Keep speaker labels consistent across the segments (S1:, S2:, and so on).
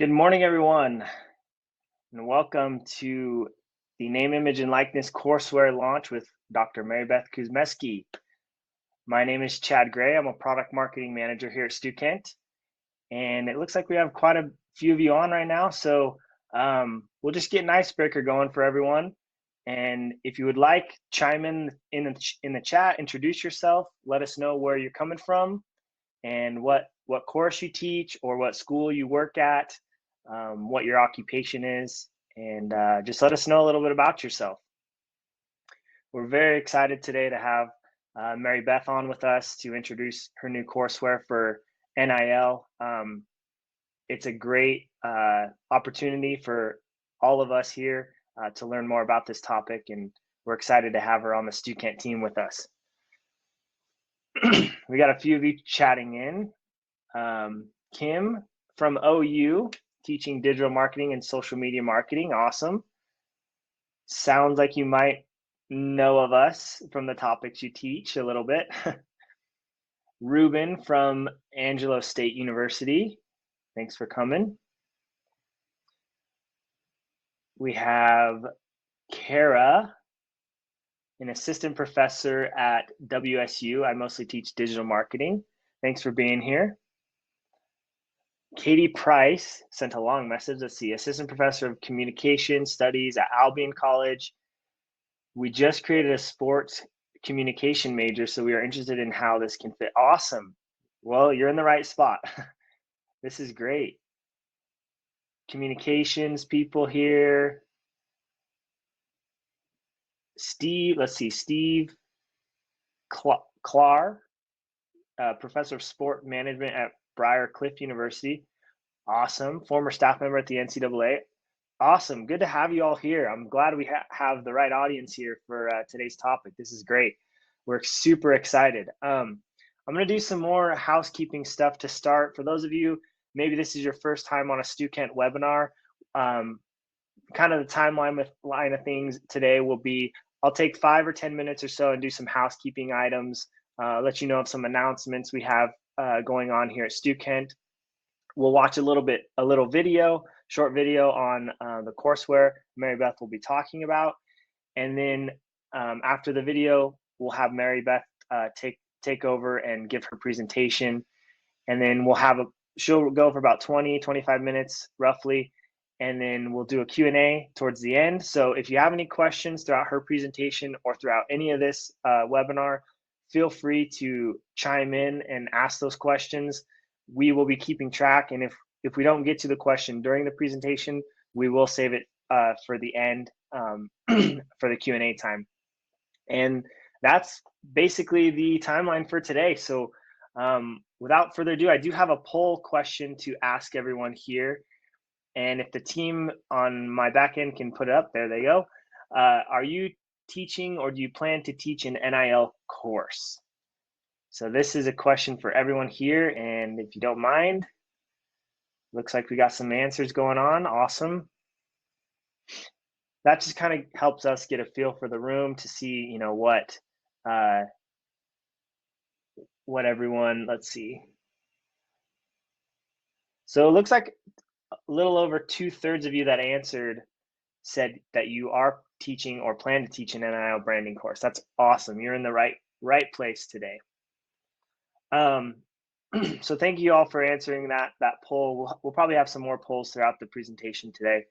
S1: Good morning, everyone, and welcome to the Name, Image, and Likeness courseware launch with Dr. Maribeth Kuzmeski. My name is Chad Gray. I'm a product marketing manager here at Kent, and it looks like we have quite a few of you on right now. So we'll just get an icebreaker going for everyone. And if you would like, chime in the chat, introduce yourself, let us know where you're coming from, and what course you teach or what school you work at, what your occupation is, and just let us know a little bit about yourself. We're very excited today to have Maribeth on with us to introduce her new courseware for NIL. It's a great opportunity for all of us here to learn more about this topic, and we're excited to have her on the Kent team with us. We got a few of you chatting in. Kim from OU, teaching digital marketing and social media marketing. Awesome. Sounds like you might know of us from the topics you teach a little bit. Ruben from Angelo State University. Thanks for coming. We have Kara, an assistant professor at WSU. I mostly teach digital marketing. Thanks for being here. Katie Price sent a long message. Let's see, assistant professor of communication studies at Albion College. We just created a sports communication major, so we are interested in how this can fit. Awesome. Well, you're in the right spot. This is great. Communications people here. Steve, let's see, Steve Clark, professor of sport management at Briarcliff University. Awesome. Former staff member at the NCAA. Awesome. Good to have you all here. I'm glad we have the right audience here for today's topic. This is great. We're super excited. I'm going to do some more housekeeping stuff to start. For those of you, maybe this is your first time on a Kent webinar, kind of the timeline of things today will be, I'll take 5 or 10 minutes or so and do some housekeeping items, let you know of some announcements we have going on here at Kent. We'll watch a little video, short video on the courseware Maribeth will be talking about. And then after the video, we'll have Maribeth take over and give her presentation. And then she'll go for about 20, 25 minutes roughly. And then we'll do a Q&A towards the end. So if you have any questions throughout her presentation or throughout any of this webinar, feel free to chime in and ask those questions. We will be keeping track, and if we don't get to the question during the presentation, we will save it for the end for the Q&A time. And that's basically the timeline for today. So without further ado, I do have a poll question to ask everyone here. And if the team on my back end can put it up, there they go. Are you teaching or do you plan to teach an NIL course? So this is a question for everyone here, and if you don't mind, looks like we got some answers going on. Awesome. That just kind of helps us get a feel for the room to see, what everyone, let's see. So it looks like a little over 2/3 of you that answered said that you are teaching or plan to teach an NIL branding course. That's awesome. You're in the right place today. So thank you all for answering that poll. We'll probably have some more polls throughout the presentation today.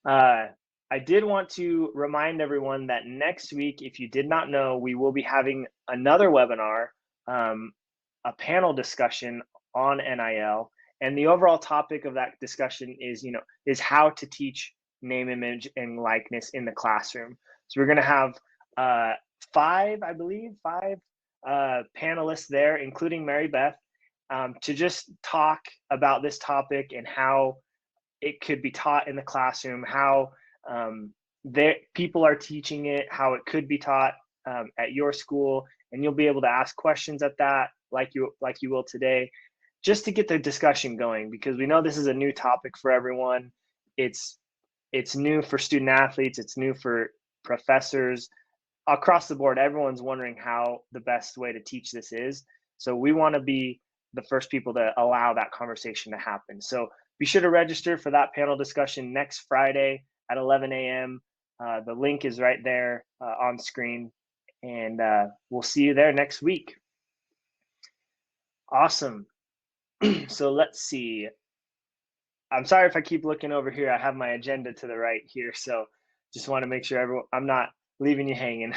S1: I did want to remind everyone that next week, if you did not know, we will be having another webinar, a panel discussion on NIL. And the overall topic of that discussion is how to teach name, image, and likeness in the classroom. So we're going to have five panelists there, including Maribeth, to just talk about this topic and how it could be taught in the classroom, how people are teaching it, how it could be taught at your school, and you'll be able to ask questions at that, like you will today, just to get the discussion going, because we know this is a new topic for everyone. It's new for student athletes, it's new for professors. Across the board, everyone's wondering how the best way to teach this is. So we want to be the first people to allow that conversation to happen. So be sure to register for that panel discussion next Friday at 11 a.m. The link is right there on screen, and we'll see you there next week. Awesome. So let's see. I'm sorry if I keep looking over here. I have my agenda to the right here, so just want to make sure I'm not leaving you hanging.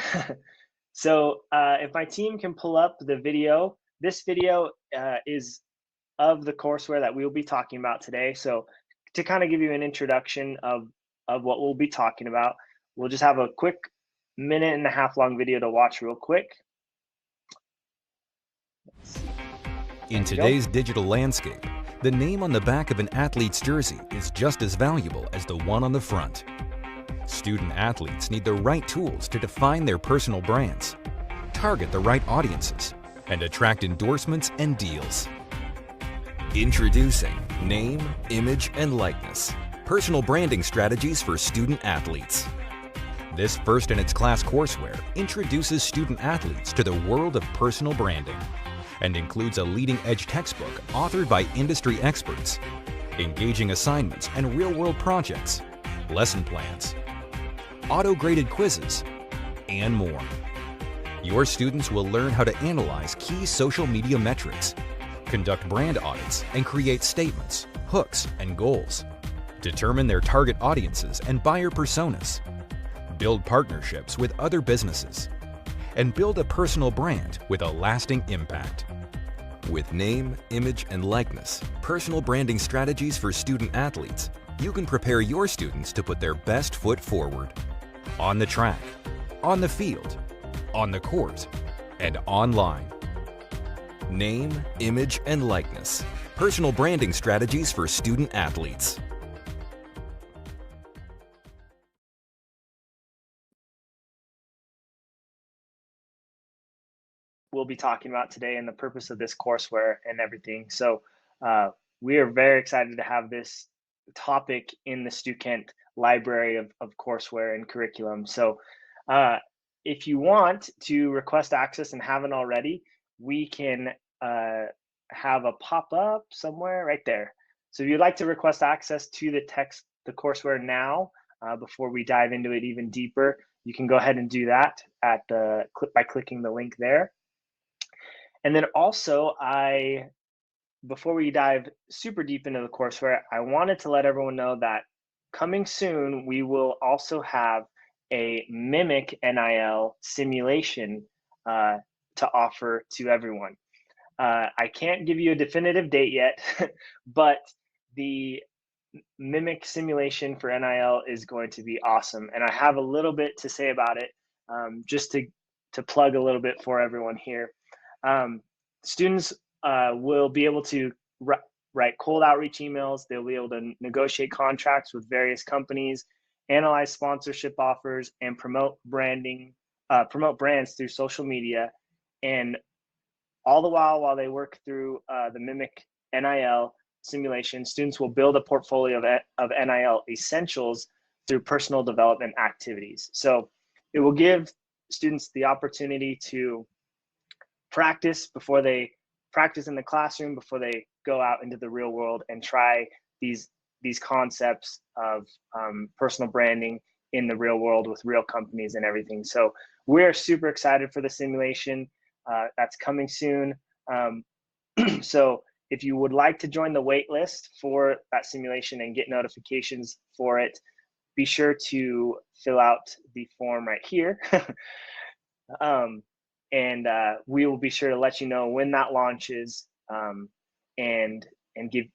S1: So if my team can pull up the video, this video is of the courseware that we'll be talking about today. So to kind of give you an introduction of what we'll be talking about, we'll just have a quick 1.5-minute long video to watch real quick.
S2: In today's digital landscape, the name on the back of an athlete's jersey is just as valuable as the one on the front. Student athletes need the right tools to define their personal brands, target the right audiences, and attract endorsements and deals. Introducing Name, Image, and Likeness, Personal Branding Strategies for Student Athletes. This first-in-its-class courseware introduces student athletes to the world of personal branding and includes a leading-edge textbook authored by industry experts, engaging assignments and real-world projects, lesson plans, auto-graded quizzes, and more. Your students will learn how to analyze key social media metrics, conduct brand audits, and create statements, hooks, and goals, determine their target audiences and buyer personas, build partnerships with other businesses, and build a personal brand with a lasting impact. With Name, Image, and Likeness, Personal Branding Strategies for Student Athletes, you can prepare your students to put their best foot forward. On the track, on the field, on the court, and online. Name, Image, and Likeness, Personal Branding Strategies for Student Athletes.
S1: We'll be talking about today and the purpose of this courseware and everything. So we are very excited to have this topic in the Stukent library of courseware and curriculum. So if you want to request access and haven't already, we can have a pop-up somewhere right there. So if you'd like to request access to the courseware now, before we dive into it even deeper, you can go ahead and do that by clicking the link there. And then also, before we dive super deep into the courseware, I wanted to let everyone know that coming soon, we will also have a Mimic NIL simulation to offer to everyone. I can't give you a definitive date yet, but the Mimic simulation for NIL is going to be awesome. And I have a little bit to say about it, just to plug a little bit for everyone here. Students will be able to write cold outreach emails. They'll be able to negotiate contracts with various companies, analyze sponsorship offers, and promote brands through social media. And all the while they work through the Mimic NIL simulation, students will build a portfolio of NIL essentials through personal development activities. So it will give students the opportunity to practice in the classroom before they go out into the real world and try these concepts of personal branding in the real world with real companies and everything. So we're super excited for the simulation that's coming soon. So if you would like to join the wait list for that simulation and get notifications for it, be sure to fill out the form right here. And we will be sure to let you know when that launches, and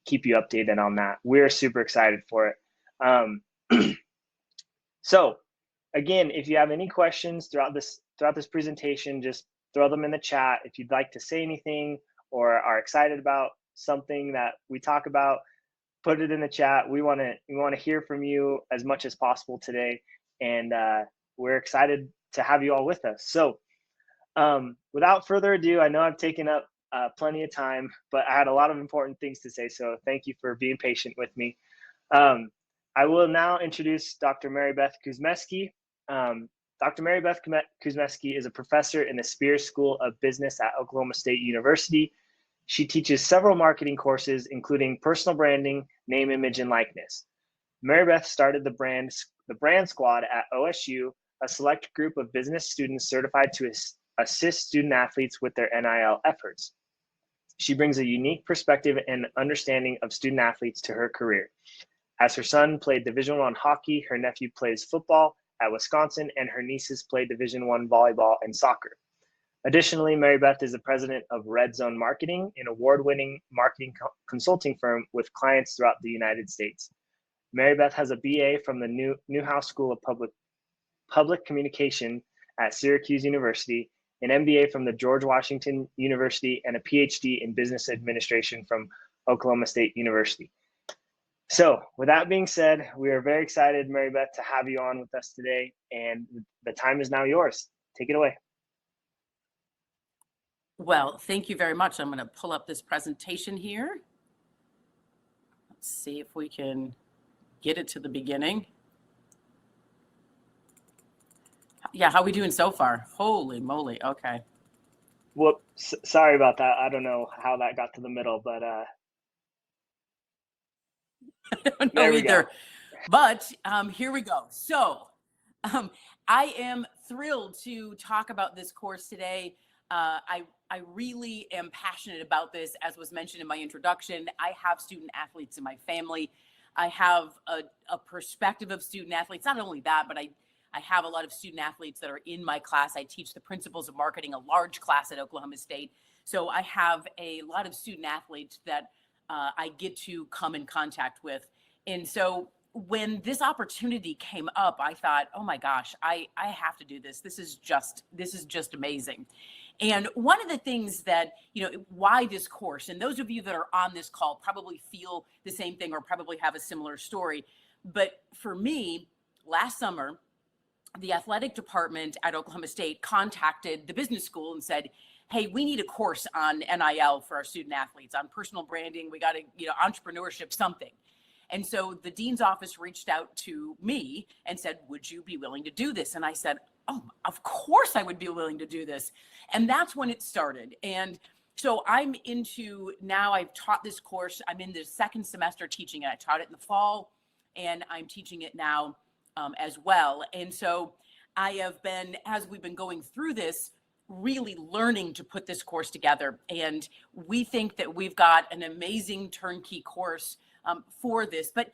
S1: keep you updated on that. We're super excited for it. So again, if you have any questions throughout this presentation, just throw them in the chat. If you'd like to say anything or are excited about something that we talk about, put it in the chat. We want to hear from you as much as possible today, and we're excited to have you all with us. So without further ado, I know I've taken up plenty of time, but I had a lot of important things to say, so thank you for being patient with me. I will now introduce Dr. Maribeth Kuzmeski. Dr. Maribeth Kuzmeski is a professor in the Spears School of Business at Oklahoma State University. She teaches several marketing courses, including personal branding, name, image, and likeness. Maribeth started the brand squad at OSU, a select group of business students certified to assist student athletes with their NIL efforts. She brings a unique perspective and understanding of student athletes to her career. As her son played Division I hockey, her nephew plays football at Wisconsin, and her nieces play Division I volleyball and soccer. Additionally, Maribeth is the president of Red Zone Marketing, an award-winning marketing consulting firm with clients throughout the United States. Maribeth has a BA from the Newhouse School of Public Communication at Syracuse University, an MBA from the George Washington University, and a PhD in Business Administration from Oklahoma State University. So with that being said, we are very excited, Maribeth, to have you on with us today, and the time is now yours. Take it away.
S3: Well, thank you very much. I'm going to pull up this presentation here. Let's see if we can get it to the beginning. Yeah, how are we doing so far? Holy moly. Okay.
S1: Whoops. Sorry about that. I don't know how that got to the middle, but
S3: I don't know either. But here we go. So I am thrilled to talk about this course today. I really am passionate about this. As was mentioned in my introduction, I have student athletes in my family. I have a perspective of student athletes. Not only that, but I have a lot of student athletes that are in my class. I teach the principles of marketing, a large class at Oklahoma State. So I have a lot of student athletes that I get to come in contact with. And so when this opportunity came up, I thought, oh my gosh, I have to do this. This is just amazing. And one of the things that, why this course, and those of you that are on this call probably feel the same thing or probably have a similar story. But for me, last summer, the athletic department at Oklahoma State contacted the business school and said, hey, we need a course on NIL for our student athletes, on personal branding. We got to, entrepreneurship, something. And so the dean's office reached out to me and said, would you be willing to do this? And I said, oh, of course I would be willing to do this. And that's when it started. And so I'm into, now I've taught this course. I'm in the second semester teaching it. I taught it in the fall and I'm teaching it now as well. And so I have been, as we've been going through this, really learning to put this course together. And we think that we've got an amazing turnkey course for this. But,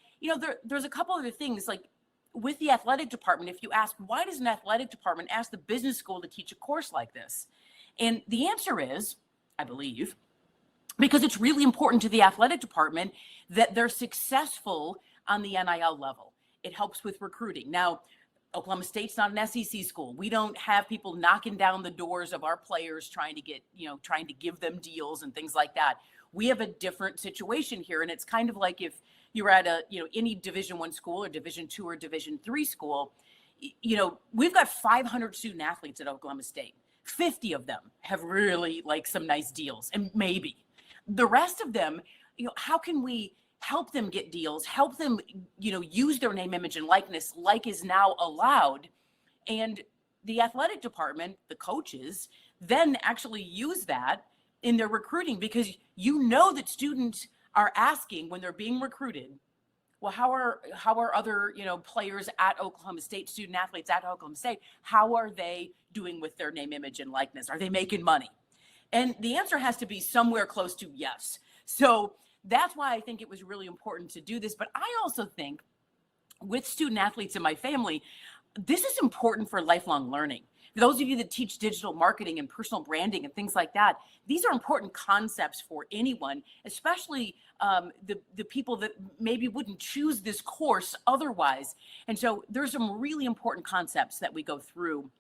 S3: there's a couple other things, like with the athletic department. If you ask, why does an athletic department ask the business school to teach a course like this? And the answer is, I believe, because it's really important to the athletic department that they're successful on the NIL level. It helps with recruiting. Now, Oklahoma State's not an SEC school. We don't have people knocking down the doors of our players trying to give them deals and things like that. We have a different situation here. And it's kind of like if you're at any Division I school or Division II or Division III school, we've got 500 student athletes at Oklahoma State. 50 of them have really some nice deals, and maybe the rest of them, how can we help them get deals, help them, use their name, image, and likeness like is now allowed. And the athletic department, the coaches, then actually use that in their recruiting, because that students are asking when they're being recruited, well, how are other, players at Oklahoma State, student athletes at Oklahoma State, how are they doing with their name, image, and likeness? Are they making money? And the answer has to be somewhere close to yes. So that's why I think it was really important to do this. But I also think with student athletes in my family, this is important for lifelong learning. For those of you that teach digital marketing and personal branding and things like that, these are important concepts for anyone, especially the people that maybe wouldn't choose this course otherwise. And so there's some really important concepts that we go through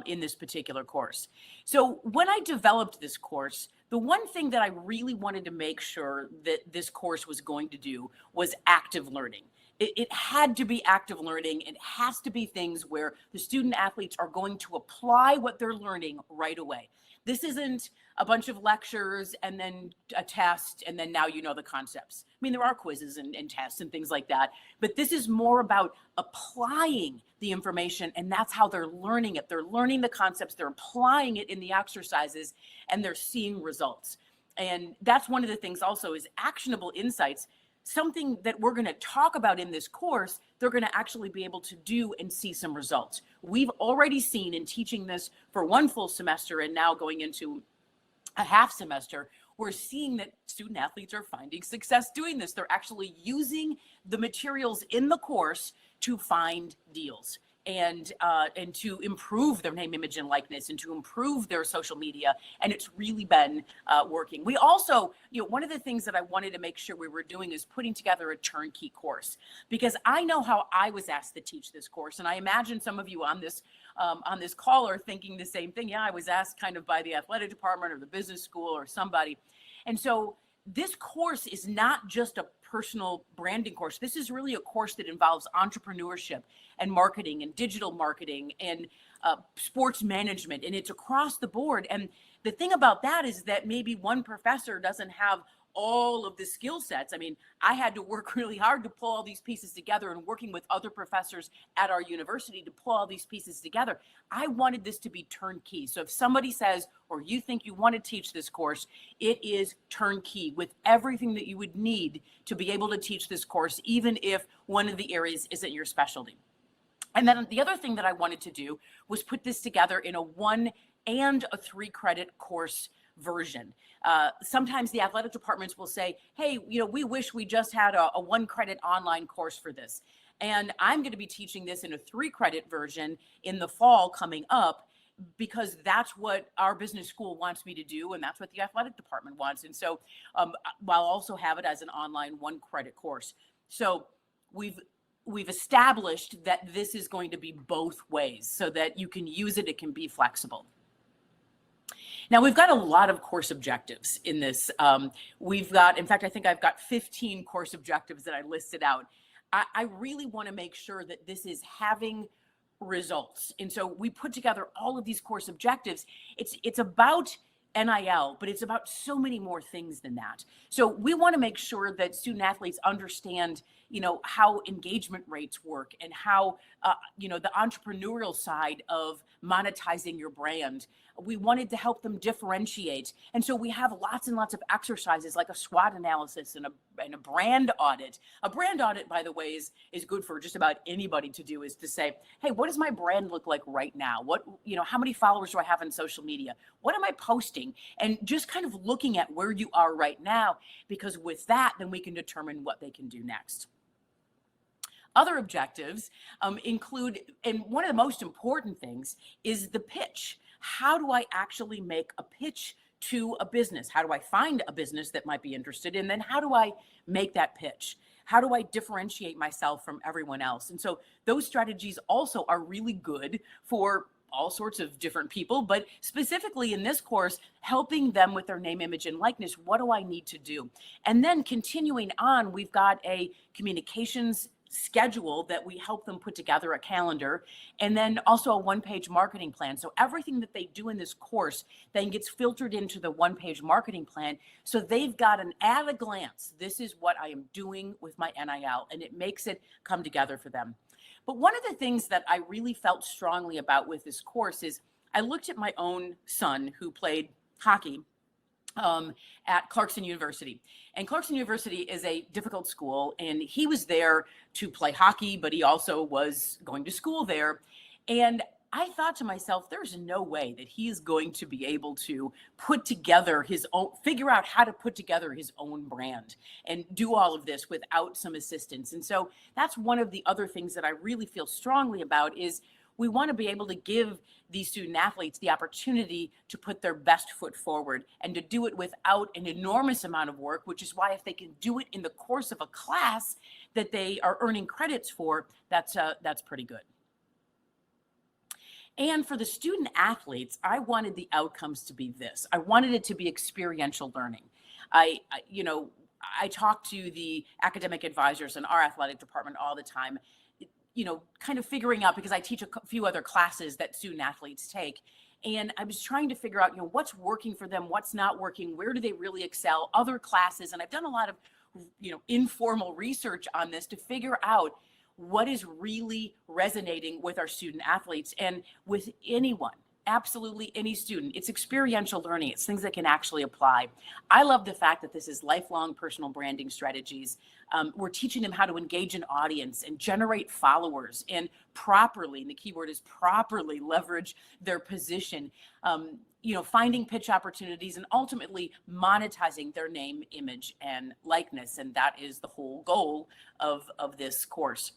S3: in this particular course. So when I developed this course, the one thing that I really wanted to make sure that this course was going to do was active learning. It had to be active learning. It has to be things where the student athletes are going to apply what they're learning right away. This isn't a bunch of lectures and then a test and then now the concepts. I mean, there are quizzes and tests and things like that, but this is more about applying the information, and that's how they're learning it. They're learning the concepts, they're applying it in the exercises, and they're seeing results. And that's one of the things also is actionable insights, something that we're going to talk about in this course, they're going to actually be able to do and see some results. We've already seen in teaching this for one full semester and now going into a half semester, we're seeing that student athletes are finding success doing this. They're actually using the materials in the course to find deals and to improve their name, image, and likeness, and to improve their social media. And it's really been working. We also, one of the things that I wanted to make sure we were doing is putting together a turnkey course, because I know how I was asked to teach this course. And I imagine some of you on this call are thinking the same thing. Yeah, I was asked kind of by the athletic department or the business school or somebody. And so this course is not just a personal branding course. This is really a course that involves entrepreneurship and marketing and digital marketing and sports management, and it's across the board. And the thing about that is that maybe one professor doesn't have all of the skill sets. I mean, I had to work really hard to pull all these pieces together, and working with other professors at our university to pull all these pieces together. I wanted this to be turnkey. So if somebody says, or you think you want to teach this course, it is turnkey with everything that you would need to be able to teach this course, even if one of the areas isn't your specialty. And then the other thing that I wanted to do was put this together in a 1 and a 3 credit course version. Sometimes the athletic departments will say, hey, we wish we just had a 1 credit online course for this. And I'm going to be teaching this in a 3 credit version in the fall coming up, because that's what our business school wants me to do. And that's what the athletic department wants. And so I'll also have it as an online 1 credit course. So we've established that this is going to be both ways so that you can use it. It can be flexible. Now, we've got a lot of course objectives in this. In fact, I think I've got 15 course objectives that I listed out. I really want to make sure that this is having results. And so we put together all of these course objectives. It's about NIL, but it's about so many more things than that. So we want to make sure that student athletes understand, how engagement rates work and how, the entrepreneurial side of monetizing your brand. We wanted to help them differentiate. And so we have lots and lots of exercises like a SWOT analysis and a brand audit. A brand audit, by the way, is good for just about anybody to do, is to say, hey, what does my brand look like right now? How many followers do I have on social media? What am I posting? And just kind of looking at where you are right now, because with that, then we can determine what they can do next. Other objectives include, and one of the most important things is the pitch. How do I actually make a pitch to a business? How do I find a business that might be interested? And then how do I make that pitch? How do I differentiate myself from everyone else? And so those strategies also are really good for all sorts of different people, but specifically in this course, helping them with their name, image, and likeness. What do I need to do? And then continuing on, we've got a communications schedule that we help them put together, a calendar, and then also a 1-page marketing plan. So everything that they do in this course then gets filtered into the 1-page marketing plan. So they've got an at a glance, this is what I am doing with my NIL, and it makes it come together for them. But one of the things that I really felt strongly about with this course is I looked at my own son who played hockey at Clarkson University. And Clarkson University is a difficult school, and he was there to play hockey, but he also was going to school there. And I thought to myself, there's no way that he is going to be able to put together his own, figure out how to put together his own brand and do all of this without some assistance. And so that's one of the other things that I really feel strongly about is we want to be able to give these student athletes the opportunity to put their best foot forward and to do it without an enormous amount of work, which is why if they can do it in the course of a class that they are earning credits for, that's pretty good. And for the student athletes, I wanted the outcomes to be this. I wanted it to be experiential learning. I talk to the academic advisors in our athletic department all the time, kind of figuring out, because I teach a few other classes that student athletes take. And I was trying to figure out, what's working for them, what's not working, where do they really excel, other classes. And I've done a lot of, informal research on this to figure out what is really resonating with our student athletes and with anyone. absolutely any student. It's experiential learning. It's things that can actually apply. I love the fact that this is lifelong personal branding strategies. We're teaching them how to engage an audience and generate followers and properly, and the key word is properly, leverage their position, finding pitch opportunities and ultimately monetizing their name, image, and likeness. And that is the whole goal of this course.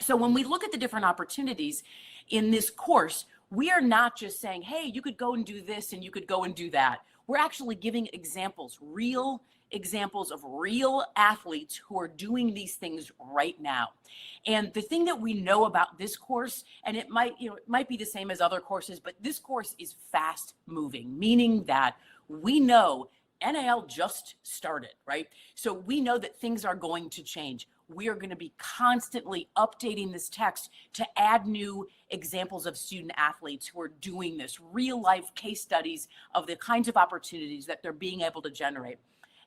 S3: So when we look at the different opportunities in this course, we are not just saying, hey, you could go and do this and you could go and do that. We're actually giving examples, real examples of real athletes who are doing these things right now. And the thing that we know about this course, and it might be the same as other courses, but this course is fast moving, meaning that we know NIL just started, right? So we know that things are going to change. We are going to be constantly updating this text to add new examples of student athletes who are doing this, real life case studies of the kinds of opportunities that they're being able to generate.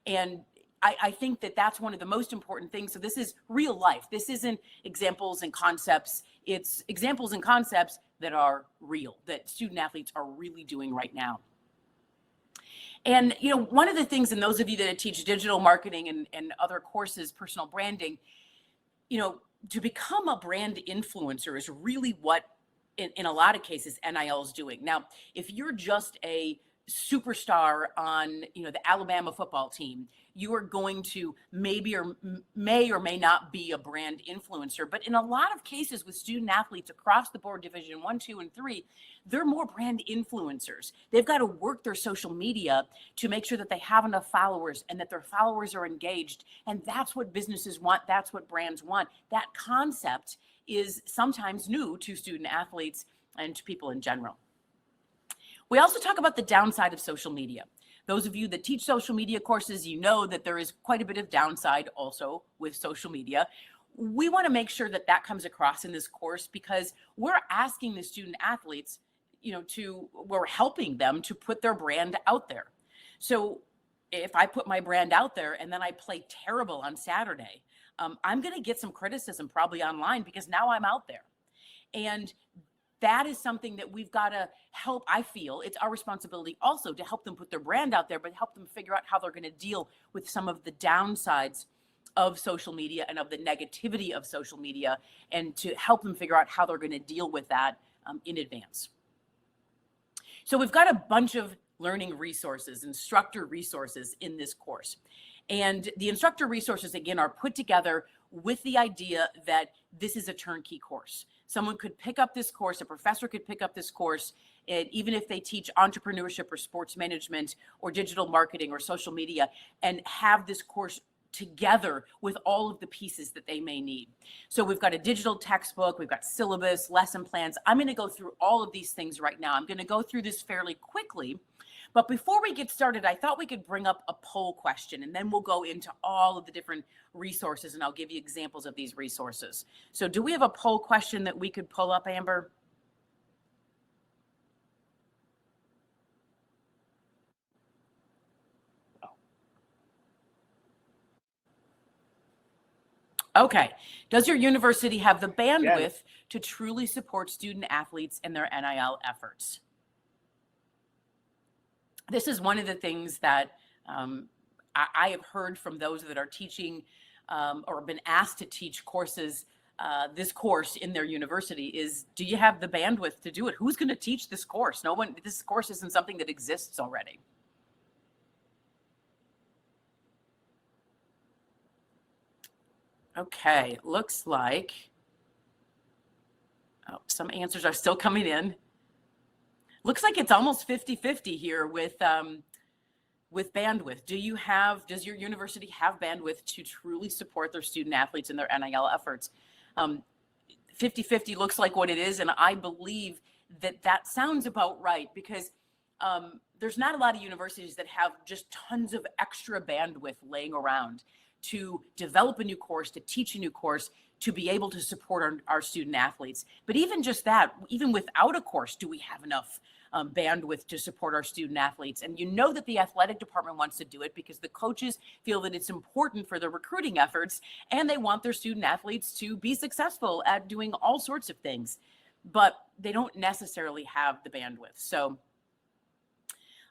S3: And I think that that's one of the most important things. So this is real life. This isn't examples and concepts. It's examples and concepts that are real, that student athletes are really doing right now. And, one of the things, and those of you that teach digital marketing and other courses, personal branding, to become a brand influencer is really what, in a lot of cases, NIL is doing. Now, if you're just a superstar on, the Alabama football team, you are going to may or may not be a brand influencer. But in a lot of cases with student athletes across the board, Division 1, 2, and 3, they're more brand influencers. They've got to work their social media to make sure that they have enough followers and that their followers are engaged. And that's what businesses want. That's what brands want. That concept is sometimes new to student athletes and to people in general. We also talk about the downside of social media. Those of you that teach social media courses, you know that there is quite a bit of downside also with social media. We want to make sure that that comes across in this course because we're asking the student athletes, we're helping them to put their brand out there. So if I put my brand out there and then I play terrible on Saturday, I'm going to get some criticism probably online because now I'm out there. And that is something that we've got to help. I feel it's our responsibility also to help them put their brand out there, but help them figure out how they're going to deal with some of the downsides of social media and of the negativity of social media, and to help them figure out how they're going to deal with that in advance. So we've got a bunch of learning resources, instructor resources in this course. And the instructor resources, again, are put together with the idea that this is a turnkey course. Someone could pick up this course, a professor could pick up this course, and even if they teach entrepreneurship or sports management or digital marketing or social media, and have this course together with all of the pieces that they may need. So we've got a digital textbook, we've got syllabus, lesson plans. I'm going to go through all of these things right now. I'm going to go through this fairly quickly. But before we get started, I thought we could bring up a poll question, and then we'll go into all of the different resources, and I'll give you examples of these resources. So do we have a poll question that we could pull up, Amber? Okay. Does your university have the bandwidth to truly support student athletes in their NIL efforts? This is one of the things that I have heard from those that are teaching or been asked to teach courses, this course in their university is, do you have the bandwidth to do it? Who's going to teach this course? No one, this course isn't something that exists already. Okay, looks like some answers are still coming in. Looks like it's almost 50-50 here with bandwidth. Does your university have bandwidth to truly support their student athletes in their NIL efforts? 50-50 looks like what it is, and I believe that sounds about right, because there's not a lot of universities that have just tons of extra bandwidth laying around to develop a new course, to teach a new course, to be able to support our student athletes. But even just that, even without a course, do we have enough bandwidth to support our student athletes? And you know that the athletic department wants to do it because the coaches feel that it's important for their recruiting efforts, and they want their student athletes to be successful at doing all sorts of things. but they don't necessarily have the bandwidth. So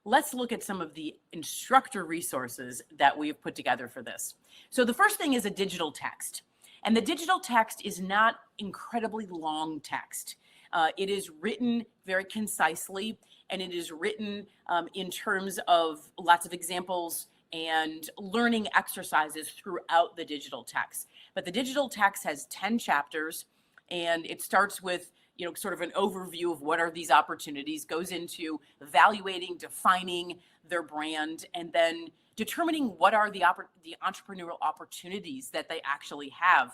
S3: let's look at some of the instructor resources that we've put together for this. So the first thing is a digital text. And the digital text is not incredibly long text. It is written very concisely, and it is written in terms of lots of examples and learning exercises throughout the digital text. But the digital text has 10 chapters, and it starts with sort of an overview of what are these opportunities, goes into evaluating, defining their brand, and then determining what are the entrepreneurial opportunities that they actually have.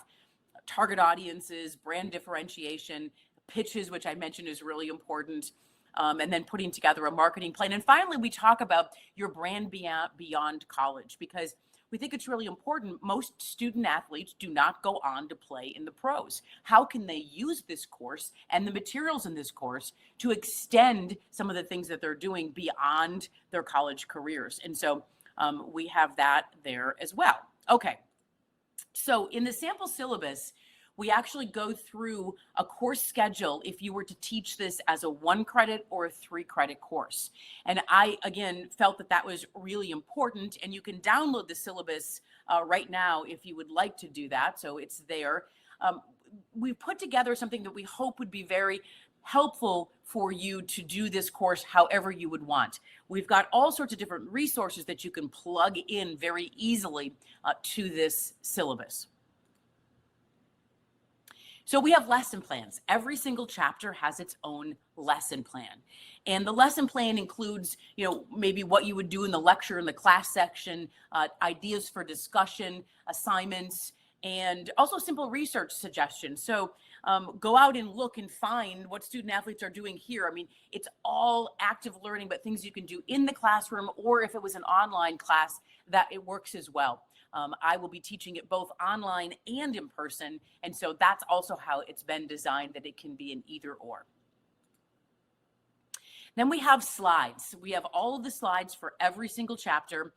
S3: Target audiences, brand differentiation, pitches, which I mentioned is really important, and then putting together a marketing plan. And finally, we talk about your brand beyond college, because we think it's really important. Most student athletes do not go on to play in the pros. How can they use this course and the materials in this course to extend some of the things that they're doing beyond their college careers? And so we have that there as well. Okay, so in the sample syllabus, we actually go through a course schedule if you were to teach this as a 1 credit or a 3 credit course. And I, again, felt that that was really important, and you can download the syllabus right now if you would like to do that. So it's there. We've put together something that we hope would be very helpful for you to do this course however you would want. We've got all sorts of different resources that you can plug in very easily to this syllabus. So we have lesson plans. Every single chapter has its own lesson plan. And the lesson plan includes, maybe what you would do in the lecture in the class section, ideas for discussion, assignments, and also simple research suggestions. So go out and look and find what student athletes are doing here. I mean, it's all active learning, but things you can do in the classroom, or if it was an online class, that it works as well. I will be teaching it both online and in person. And so that's also how it's been designed, that it can be an either or. Then we have slides. We have all of the slides for every single chapter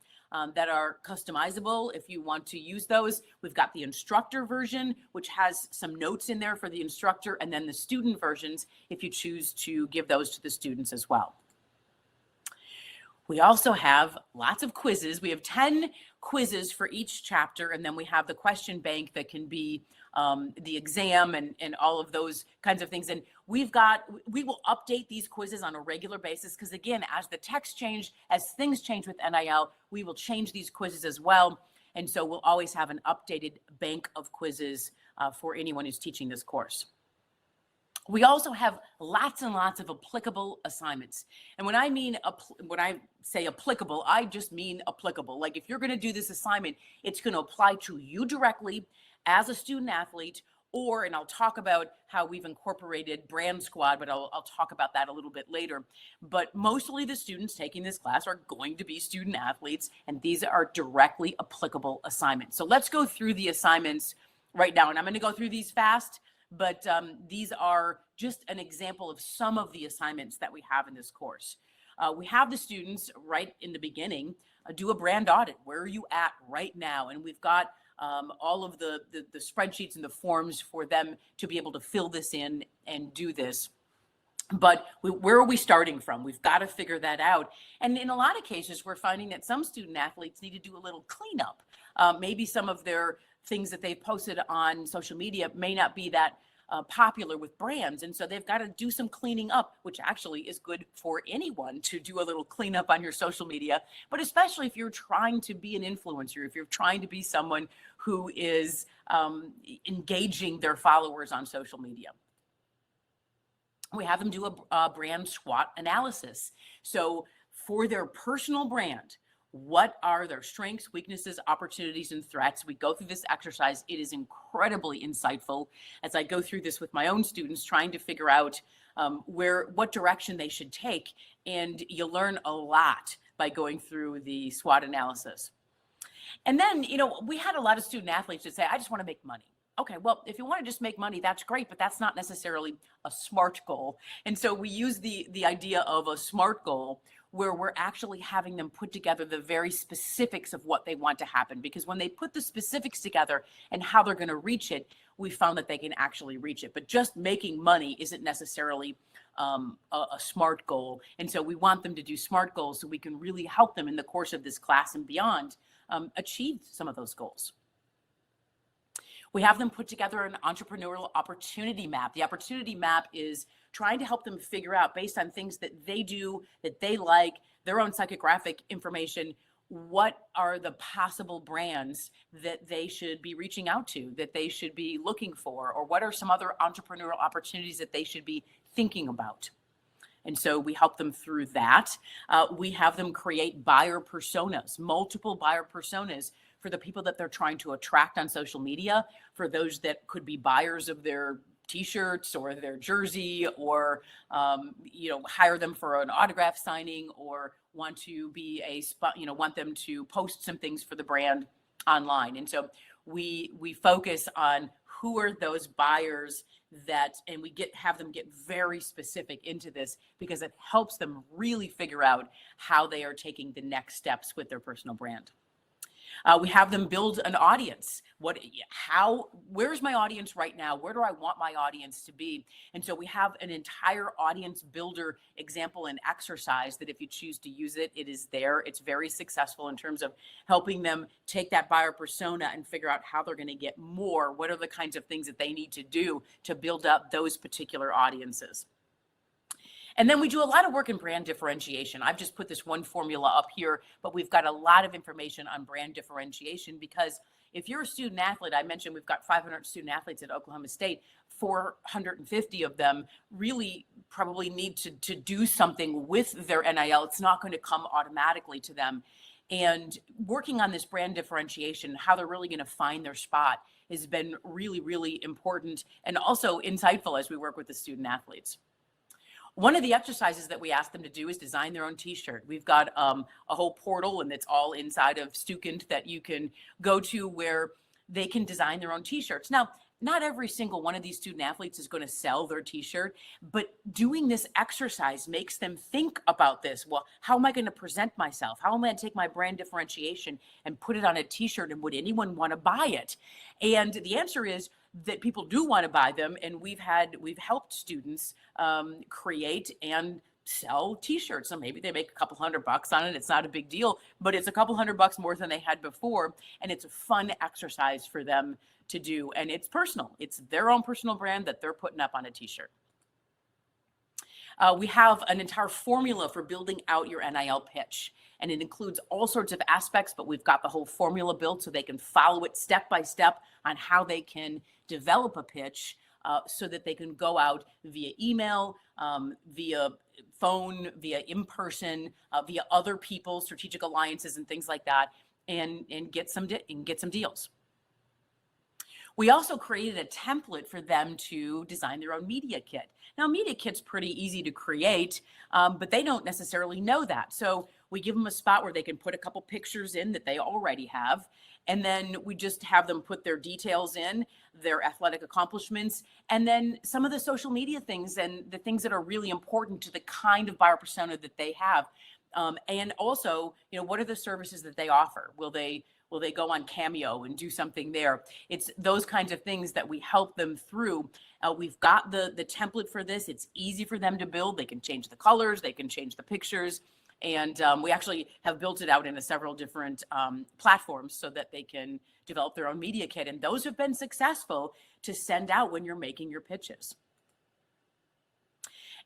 S3: that are customizable if you want to use those. We've got the instructor version, which has some notes in there for the instructor, and then the student versions if you choose to give those to the students as well. We also have lots of quizzes. We have 10 quizzes for each chapter, and then we have the question bank that can be the exam and all of those kinds of things. And we will update these quizzes on a regular basis, because again, as the text change, as things change with NIL, we will change these quizzes as well. And so we'll always have an updated bank of quizzes for anyone who's teaching this course. We also have lots and lots of applicable assignments. And when I say applicable, I just mean applicable. Like if you're going to do this assignment, it's going to apply to you directly as a student athlete, and I'll talk about how we've incorporated Brand Squad, but I'll talk about that a little bit later. But mostly the students taking this class are going to be student athletes, and these are directly applicable assignments. So let's go through the assignments right now, and I'm going to go through these fast. But these are just an example of some of the assignments that we have in this course. We have the students right in the beginning do a brand audit. Where are you at right now? And we've got all of the spreadsheets and the forms for them to be able to fill this in and do this. But where are we starting from? We've got to figure that out. And in a lot of cases, we're finding that some student athletes need to do a little cleanup. Maybe some of their things that they've posted on social media may not be that popular with brands. And so they've got to do some cleaning up, which actually is good for anyone to do a little cleanup on your social media, but especially if you're trying to be an influencer, if you're trying to be someone who is engaging their followers on social media. We have them do a brand SWOT analysis. So for their personal brand, what are their strengths, weaknesses, opportunities, and threats? We go through this exercise. It is incredibly insightful as I go through this with my own students, trying to figure out what direction they should take. And you learn a lot by going through the SWOT analysis. And then, we had a lot of student athletes that say, I just want to make money. Okay, well, if you want to just make money, that's great, but that's not necessarily a SMART goal. And so we use the idea of a SMART goal, where we're actually having them put together the very specifics of what they want to happen. Because when they put the specifics together and how they're going to reach it, we found that they can actually reach it. But just making money isn't necessarily a SMART goal. And so we want them to do SMART goals so we can really help them in the course of this class and beyond achieve some of those goals. We have them put together an Entrepreneurial Opportunity Map. The Opportunity Map is trying to help them figure out, based on things that they do, that they like, their own psychographic information, what are the possible brands that they should be reaching out to, that they should be looking for, or what are some other entrepreneurial opportunities that they should be thinking about. And so we help them through that. We have them create buyer personas, multiple buyer personas for the people that they're trying to attract on social media, for those that could be buyers of their t-shirts or their jersey, or hire them for an autograph signing, or want to be a spot, want them to post some things for the brand online. And so we focus on who are those buyers and we have them get very specific into this, because it helps them really figure out how they are taking the next steps with their personal brand. We have them build an audience. Where's my audience right now? Where do I want my audience to be? And so we have an entire audience builder example and exercise that if you choose to use it, it is there. It's very successful in terms of helping them take that buyer persona and figure out how they're going to get more. What are the kinds of things that they need to do to build up those particular audiences? And then we do a lot of work in brand differentiation. I've just put this one formula up here, but we've got a lot of information on brand differentiation, because if you're a student athlete, I mentioned we've got 500 student athletes at Oklahoma State, 450 of them really probably need to do something with their NIL. It's not going to come automatically to them. And working on this brand differentiation, how they're really going to find their spot, has been really, really important and also insightful as we work with the student athletes. One of the exercises that we ask them to do is design their own t-shirt. We've got a whole portal, and it's all inside of Stukent, that you can go to where they can design their own t-shirts. Now, not every single one of these student athletes is going to sell their t-shirt, but doing this exercise makes them think about this. Well, how am I going to present myself? How am I going to take my brand differentiation and put it on a t-shirt, and would anyone want to buy it? And the answer is that people do want to buy them, and we've helped students create and sell t-shirts. So maybe they make a couple $100 on it. It's not a big deal, but it's a couple $100 more than they had before. And it's a fun exercise for them to do. And it's personal. It's their own personal brand that they're putting up on a t-shirt. We have an entire formula for building out your NIL pitch, and it includes all sorts of aspects, but we've got the whole formula built so they can follow it step by step on how they can develop a pitch, so that they can go out via email, via phone, via in-person, via other people, strategic alliances and things like that, and get some deals. We also created a template for them to design their own media kit. Now, media kit's pretty easy to create, but they don't necessarily know that. So we give them a spot where they can put a couple pictures in that they already have. And then we just have them put their details in, their athletic accomplishments, and then some of the social media things and the things that are really important to the kind of buyer persona that they have. And also, what are the services that they offer? Will they go on Cameo and do something there? It's those kinds of things that we help them through. We've got the template for this. It's easy for them to build. They can change the colors, they can change the pictures. And we actually have built it out in several different platforms so that they can develop their own media kit. And those have been successful to send out when you're making your pitches.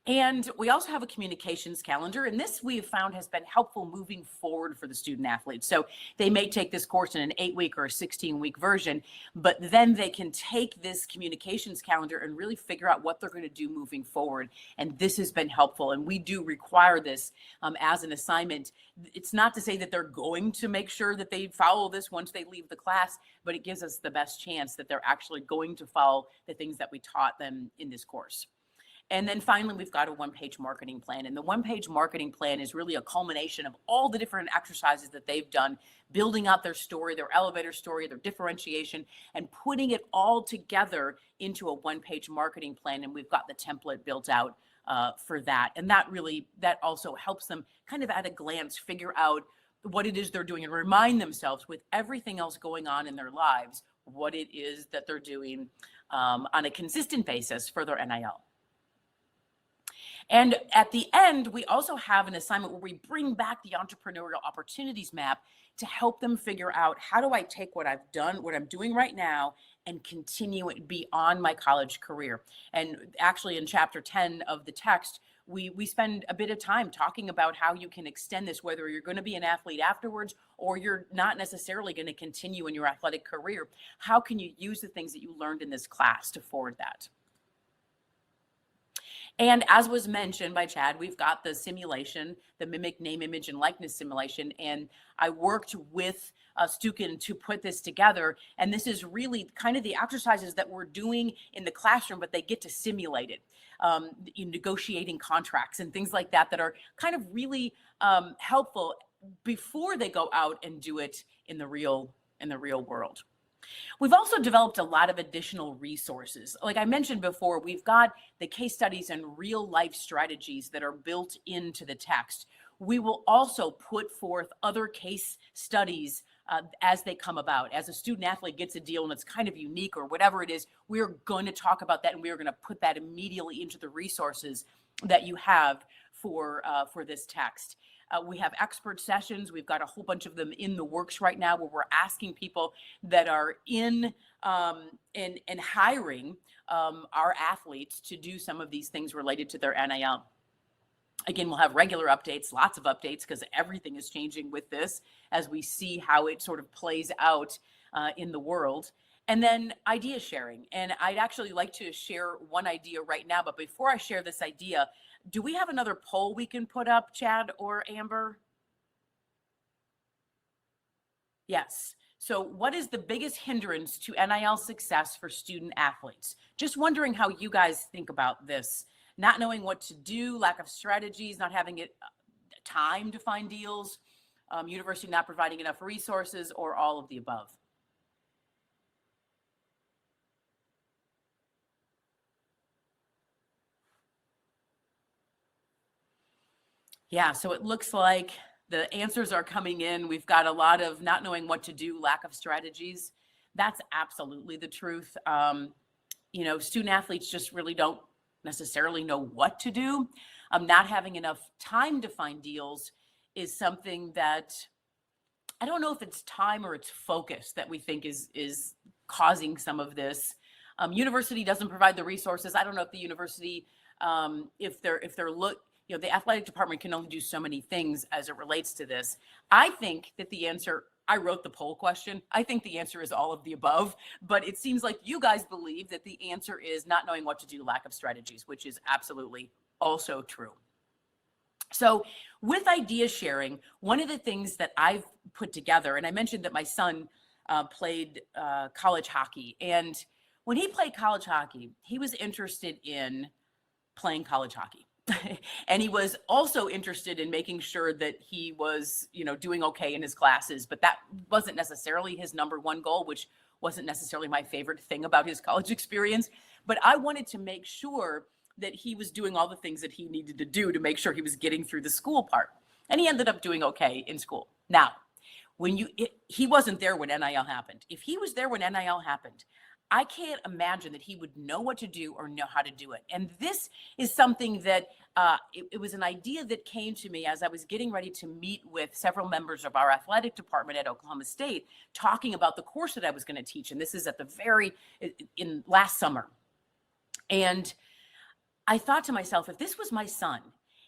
S3: And we also have a communications calendar, and this we've found has been helpful moving forward for the student athletes. So they may take this course in an 8-week or a 16-week version, but then they can take this communications calendar and really figure out what they're going to do moving forward. And this has been helpful, and we do require this as an assignment. It's not to say that they're going to make sure that they follow this once they leave the class, but it gives us the best chance that they're actually going to follow the things that we taught them in this course. And then finally, we've got a one-page marketing plan. And the one-page marketing plan is really a culmination of all the different exercises that they've done, building out their story, their elevator story, their differentiation, and putting it all together into a one-page marketing plan. And we've got the template built out for that. And that also helps them kind of at a glance figure out what it is they're doing and remind themselves, with everything else going on in their lives, what it is that they're doing on a consistent basis for their NIL. And at the end, we also have an assignment where we bring back the Entrepreneurial Opportunities Map to help them figure out, how do I take what I've done, what I'm doing right now, and continue it beyond my college career. And actually in chapter 10 of the text, we spend a bit of time talking about how you can extend this, whether you're going to be an athlete afterwards or you're not necessarily going to continue in your athletic career. How can you use the things that you learned in this class to forward that? And as was mentioned by Chad, we've got the simulation, the mimic name, image, and likeness simulation. And I worked with Stukin to put this together. And this is really kind of the exercises that we're doing in the classroom, but they get to simulate it. In negotiating contracts and things like that are kind of really helpful before they go out and do it in the real world. We've also developed a lot of additional resources. Like I mentioned before, we've got the case studies and real life strategies that are built into the text. We will also put forth other case studies as they come about. As a student athlete gets a deal and it's kind of unique or whatever it is, we're going to talk about that, and we're going to put that immediately into the resources that you have for this text. We have expert sessions. We've got a whole bunch of them in the works right now, where we're asking people that are in and hiring our athletes to do some of these things related to their NIL. Again, we'll have regular updates, lots of updates, because everything is changing with this as we see how it sort of plays out in the world. And then idea sharing. And I'd actually like to share one idea right now. But before I share this idea, do we have another poll we can put up, Chad or Amber? Yes. So what is the biggest hindrance to NIL success for student athletes? Just wondering how you guys think about this. Not knowing what to do, lack of strategies, not having time to find deals, university not providing enough resources, or all of the above. Yeah, so it looks like the answers are coming in. We've got a lot of not knowing what to do, lack of strategies. That's absolutely the truth. Student athletes just really don't necessarily know what to do. Not having enough time to find deals is something that, I don't know if it's time or it's focus that we think is causing some of this. University doesn't provide the resources. I don't know if the university, the athletic department can only do so many things as it relates to this. I think that the answer, I wrote the poll question. I think the answer is all of the above, but it seems like you guys believe that the answer is not knowing what to do, lack of strategies, which is absolutely also true. So with idea sharing, one of the things that I've put together, and I mentioned that my son played college hockey, and when he played college hockey, he was interested in playing college hockey. And he was also interested in making sure that he was, doing okay in his classes, but that wasn't necessarily his number one goal, which wasn't necessarily my favorite thing about his college experience. But I wanted to make sure that he was doing all the things that he needed to do to make sure he was getting through the school part. And he ended up doing okay in school. Now, he wasn't there when NIL happened. If he was there when NIL happened, I can't imagine that he would know what to do or know how to do it. And this is something that it was an idea that came to me as I was getting ready to meet with several members of our athletic department at Oklahoma State, talking about the course that I was going to teach. And this is in last summer. And I thought to myself, if this was my son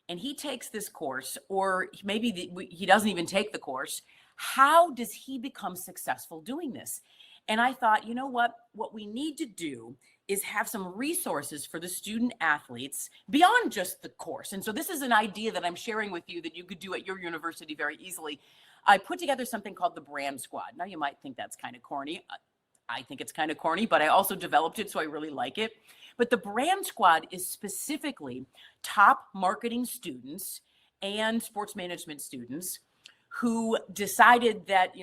S3: and he takes this course, or maybe he doesn't even take the course, how does he become successful doing this? And I thought, you know what we need to do is have some resources for the student athletes beyond just the course. And so this is an idea that I'm sharing with you that you could do at your university very easily. I put together something called the Brand Squad. Now you might think that's kind of corny. I think it's kind of corny, but I also developed it, so I really like it. But the Brand Squad is specifically top marketing students and sports management students who decided that,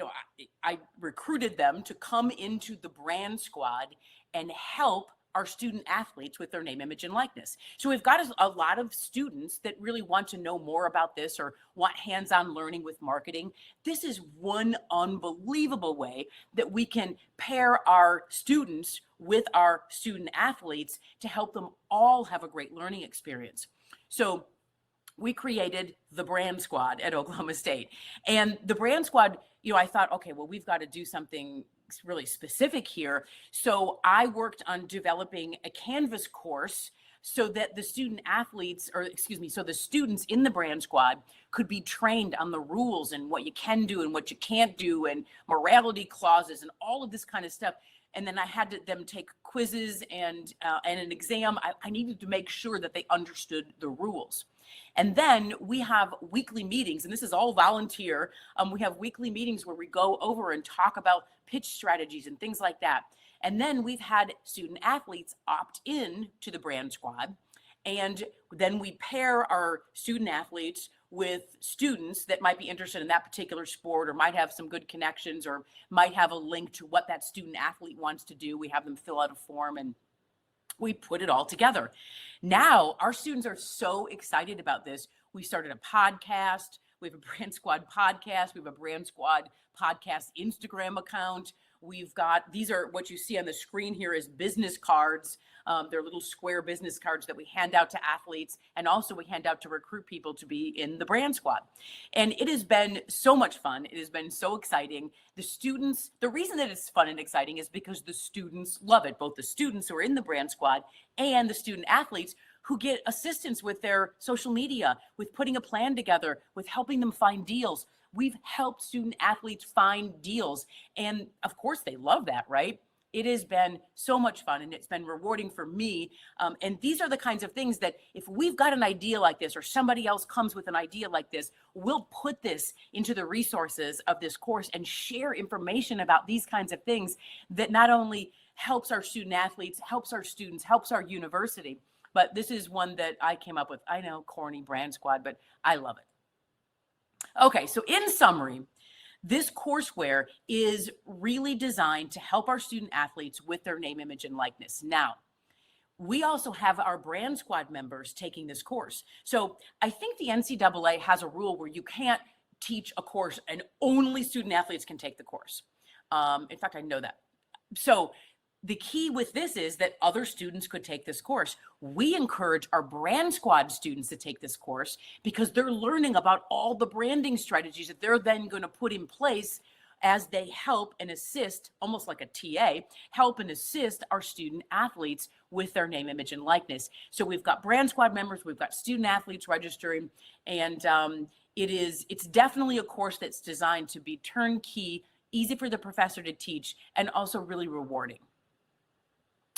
S3: I recruited them to come into the Brand Squad and help our student athletes with their name, image, and likeness. So we've got a lot of students that really want to know more about this or want hands-on learning with marketing. This is one unbelievable way that we can pair our students with our student athletes to help them all have a great learning experience. So we created the brand squad at Oklahoma State. And the brand squad, I thought, okay, well, we've got to do something really specific here. So I worked on developing a Canvas course so that the student athletes, so the students in the brand squad could be trained on the rules and what you can do and what you can't do and morality clauses and all of this kind of stuff. And then I had them take quizzes and an exam. I needed to make sure that they understood the rules. And then we have weekly meetings, and this is all volunteer. We have weekly meetings where we go over and talk about pitch strategies and things like that. And then we've had student athletes opt in to the brand squad. And then we pair our student athletes with students that might be interested in that particular sport or might have some good connections or might have a link to what that student athlete wants to do. We have them fill out a form and we put it all together. Now our students are so excited about this. We started a podcast. We have a Brand Squad podcast. We have a Brand Squad podcast Instagram account. We've got, these are what you see on the screen here is business cards. They're little square business cards that we hand out to athletes, and also we hand out to recruit people to be in the brand squad. And it has been so much fun. It has been so exciting. The students, the reason that it's fun and exciting is because the students love it, both the students who are in the brand squad and the student athletes who get assistance with their social media, with putting a plan together, with helping them find deals. We've helped student athletes find deals. And of course they love that, right? It has been so much fun and it's been rewarding for me. And these are the kinds of things that if we've got an idea like this or somebody else comes with an idea like this, we'll put this into the resources of this course and share information about these kinds of things that not only helps our student athletes, helps our students, helps our university, but this is one that I came up with. I know, corny brand squad, but I love it. Okay, so in summary, this courseware is really designed to help our student athletes with their name, image, and likeness. Now, we also have our brand squad members taking this course. So I think the NCAA has a rule where you can't teach a course and only student athletes can take the course. In fact, I know that. So the key with this is that other students could take this course. We encourage our brand squad students to take this course because they're learning about all the branding strategies that they're then going to put in place as they help and assist, almost like a TA, help and assist our student athletes with their name, image, and likeness. So we've got brand squad members, we've got student athletes registering, and it's definitely a course that's designed to be turnkey, easy for the professor to teach, and also really rewarding.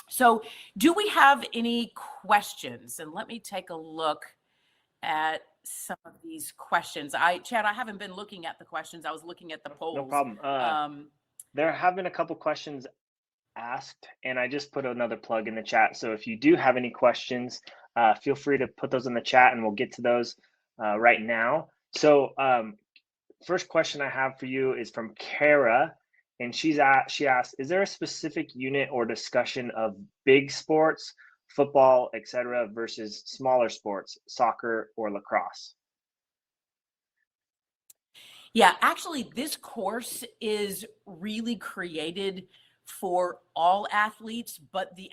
S3: So do we have any questions? And let me take a look at some of these questions. Chad, I haven't been looking at the questions. I was looking at the polls.
S1: No problem. There have been a couple questions asked, and I just put another plug in the chat. So if you do have any questions, feel free to put those in the chat and we'll get to those right now. So first question I have for you is from Kara. And she asked, is there a specific unit or discussion of big sports, football, etc., versus smaller sports, soccer or lacrosse?
S3: Yeah, actually, this course is really created for all athletes, but the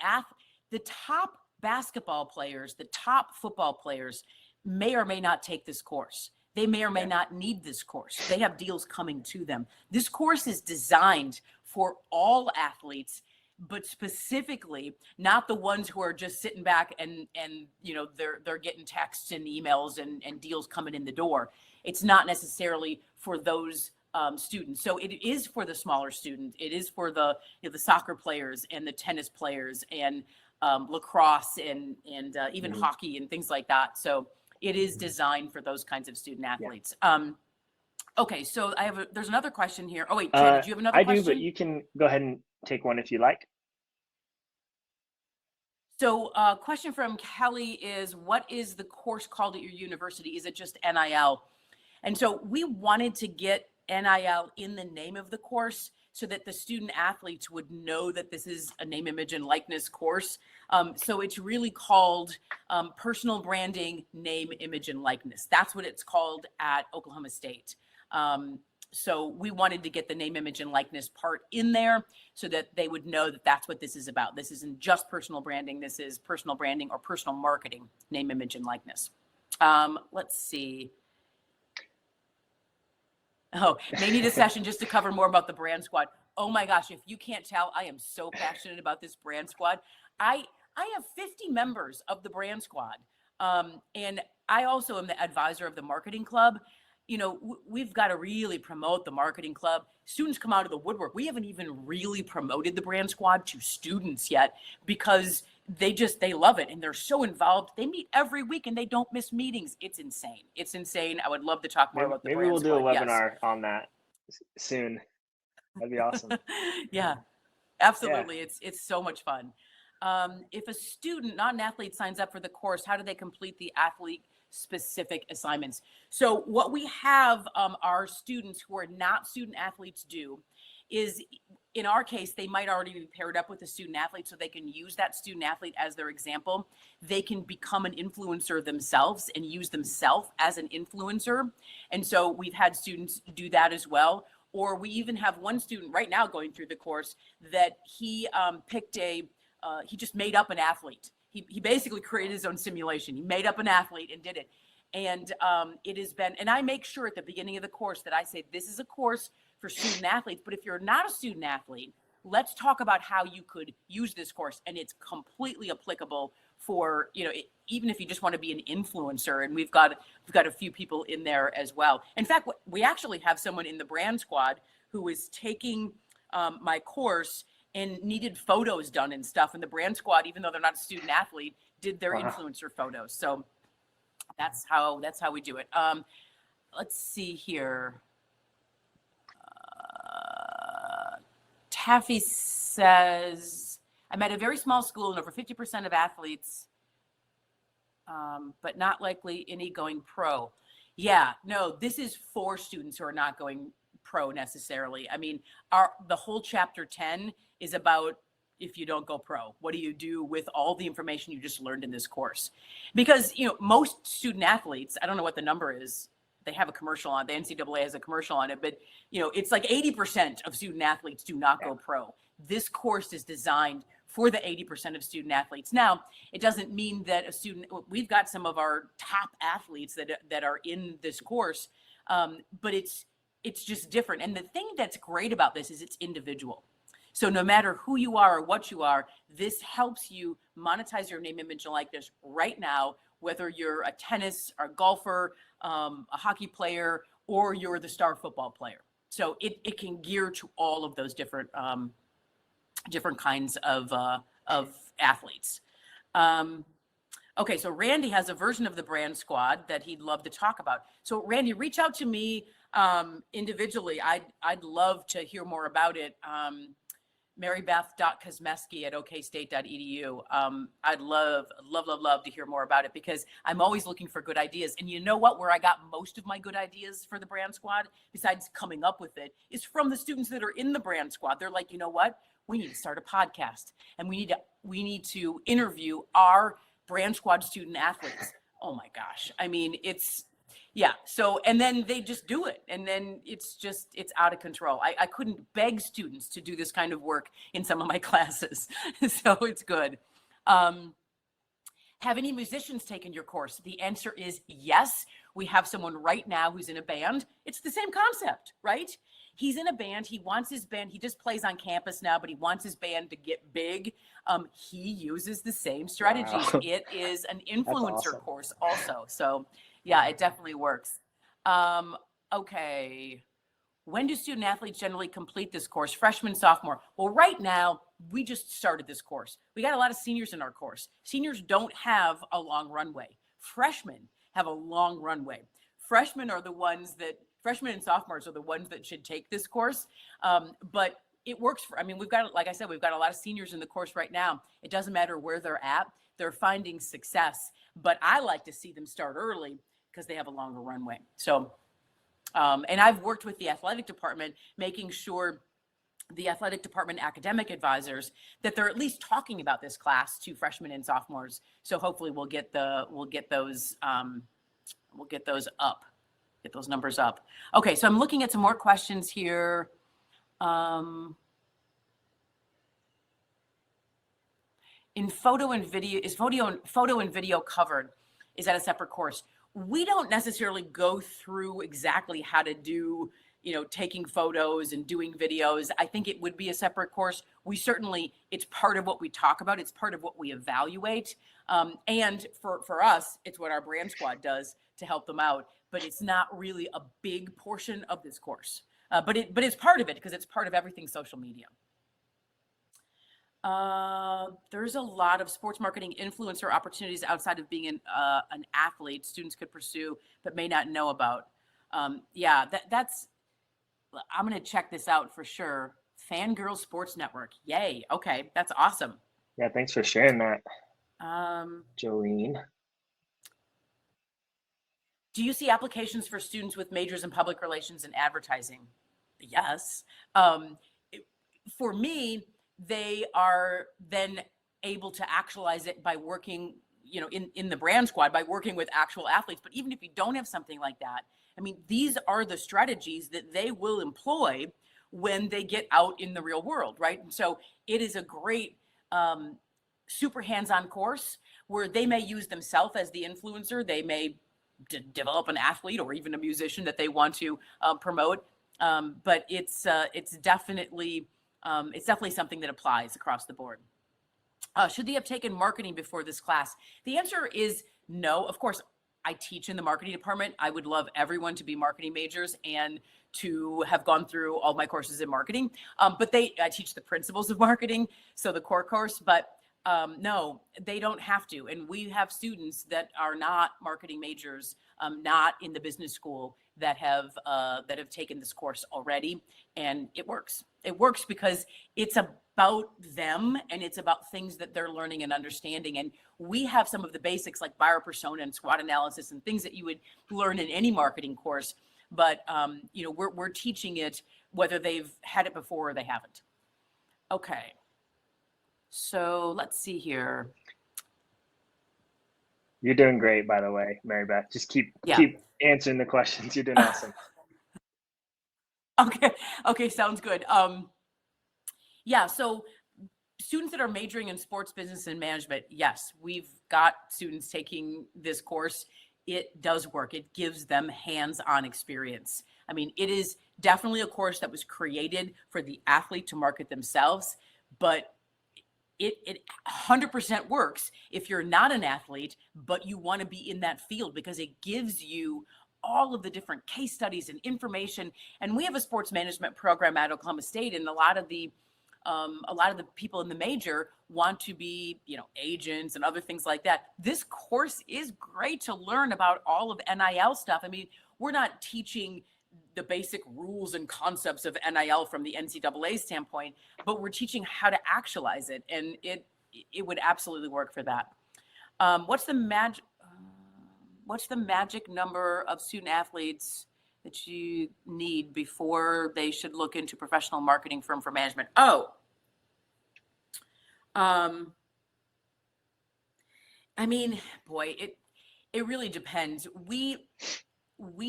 S3: top basketball players, the top football players may or may not take this course. They may or may not need this course. They have deals coming to them. This course is designed for all athletes, but specifically not the ones who are just sitting back and they're getting texts and emails and deals coming in the door. It's not necessarily for those students. So it is for the smaller student. It is for the soccer players and the tennis players and lacrosse and even hockey and things like that. So it is designed for those kinds of student athletes. Yeah. Okay, so there's another question here. Oh wait, Chad, did you have another question?
S1: I do, but you can go ahead and take one if you like.
S3: So a question from Kelly is, what is the course called at your university? Is it just NIL? And so we wanted to get NIL in the name of the course so that the student athletes would know that this is a name, image, and likeness course. So it's really called Personal Branding, Name, Image, and Likeness. That's what it's called at Oklahoma State. So we wanted to get the name, image, and likeness part in there so that they would know that that's what this is about. This isn't just personal branding. This is personal branding or personal marketing, name, image, and likeness. Let's see. Oh, may need a session just to cover more about the brand squad. Oh my gosh, if you can't tell, I am so passionate about this brand squad. I have 50 members of the brand squad. And I also am the advisor of the marketing club. You know, we've got to really promote the marketing club. Students come out of the woodwork. We haven't even really promoted the brand squad to students yet because they love it and they're so involved. They meet every week and they don't miss meetings. It's insane. It's insane. I would love to talk more about the brand squad.
S1: Maybe we'll do a webinar on that soon. That'd be awesome.
S3: Yeah, absolutely. Yeah. It's so much fun. If a student, not an athlete, signs up for the course, how do they complete the athlete specific assignments? So what we have our students who are not student athletes do is, in our case, they might already be paired up with a student athlete so they can use that student athlete as their example. They can become an influencer themselves and use themselves as an influencer. And so we've had students do that as well. Or we even have one student right now going through the course that he picked he just made up an athlete. He basically created his own simulation. He made up an athlete and did it. And it has been, and I make sure at the beginning of the course that I say, this is a course for student athletes, but if you're not a student athlete, let's talk about how you could use this course. And it's completely applicable for, you know, even if you just want to be an influencer. And we've got a few people in there as well. In fact, we actually have someone in the brand squad who is taking my course and needed photos done and stuff. And the brand squad, even though they're not a student athlete, did their influencer photos. So that's how we do it. Let's see here. Taffy says, I'm at a very small school and over 50% of athletes, but not likely any going pro. Yeah, no, this is for students who are not going pro necessarily. I mean, the whole chapter 10 is about, if you don't go pro, what do you do with all the information you just learned in this course? Because, you know, most student athletes, I don't know what the number is, they have a commercial on, the NCAA has a commercial on it, but, you know, it's like 80% of student athletes do not go pro. This course is designed for the 80% of student athletes. Now, it doesn't mean that we've got some of our top athletes that are in this course, but it's just different. And the thing that's great about this is it's individual. So no matter who you are or what you are, this helps you monetize your name, image, and likeness right now, whether you're a tennis or golfer, a hockey player, or you're the star football player. So it can gear to all of those different kinds of athletes. Okay, so Randy has a version of the brand squad that he'd love to talk about. So Randy, reach out to me individually. I'd love to hear more about it. Maribeth.Kuzmeski@okstate.edu. I'd love to hear more about it because I'm always looking for good ideas. And you know what, where I got most of my good ideas for the brand squad, besides coming up with it, is from the students that are in the brand squad. They're like, you know what, we need to start a podcast and we need to interview our brand squad student athletes. Oh my gosh. I mean, yeah. So, and then they just do it. And then it's out of control. I couldn't beg students to do this kind of work in some of my classes. So it's good. Have any musicians taken your course? The answer is yes. We have someone right now who's in a band. It's the same concept, right? He's in a band. He wants his band. He just plays on campus now, but he wants his band to get big. He uses the same strategies. Wow. It is an influencer course also. So yeah, it definitely works. Okay. When do student athletes generally complete this course? Freshman, sophomore? Well, right now, we just started this course. We got a lot of seniors in our course. Seniors don't have a long runway. Freshmen have a long runway. Freshmen and sophomores are the ones that should take this course. But it works like I said, we've got a lot of seniors in the course right now. It doesn't matter where they're at. They're finding success, but I like to see them start early because they have a longer runway. So, and I've worked with the athletic department, making sure the athletic department academic advisors that they're at least talking about this class to freshmen and sophomores. So hopefully we'll get those up, get those numbers up. Okay, so I'm looking at some more questions here. In photo and video, is photo and video covered? Is that a separate course? We don't necessarily go through exactly how to do, taking photos and doing videos. I think it would be a separate course. We certainly, it's part of what we talk about. It's part of what we evaluate. And for us, it's what our brand squad does to help them out, but it's not really a big portion of this course. But it's part of it because it's part of everything social media. There's a lot of sports marketing influencer opportunities outside of being an athlete students could pursue, but may not know about. Yeah, that's, I'm going to check this out for sure. Fangirl Sports Network. Yay. Okay. That's awesome.
S1: Yeah. Thanks for sharing that. Jolene.
S3: Do you see applications for students with majors in public relations and advertising? Yes. For me, they are then able to actualize it by working, in the brand squad, by working with actual athletes. But even if you don't have something like that, I mean, these are the strategies that they will employ when they get out in the real world, right? And so it is a great, super hands-on course where they may use themselves as the influencer. They may develop an athlete or even a musician that they want to promote. But it's definitely something that applies across the board. Should they have taken marketing before this class? The answer is no. Of course, I teach in the marketing department. I would love everyone to be marketing majors and to have gone through all my courses in marketing. But I teach the principles of marketing, so the core course, but no, they don't have to. And we have students that are not marketing majors, not in the business school, that have taken this course already, and it works. It works because it's about them and it's about things that they're learning and understanding. And we have some of the basics like buyer persona and SWOT analysis and things that you would learn in any marketing course. But we're teaching it whether they've had it before or they haven't. Okay. So let's see here.
S1: You're doing great, by the way, Maribeth. Just keep answering the questions. You're doing awesome.
S3: Okay, sounds good. Yeah, so students that are majoring in sports business and management, yes, we've got students taking this course. It does work. It gives them hands-on experience. I mean, it is definitely a course that was created for the athlete to market themselves, but it 100% works if you're not an athlete, but you want to be in that field because it gives you all of the different case studies and information. And we have a sports management program at Oklahoma State, and a lot of the people in the major want to be, agents and other things like that. This course is great to learn about all of NIL stuff. I mean, we're not teaching the basic rules and concepts of NIL from the NCAA standpoint, but we're teaching how to actualize it, and it would absolutely work for that. What's the magic number of student athletes that you need before they should look into professional marketing firm for management? I mean, boy, it really depends. We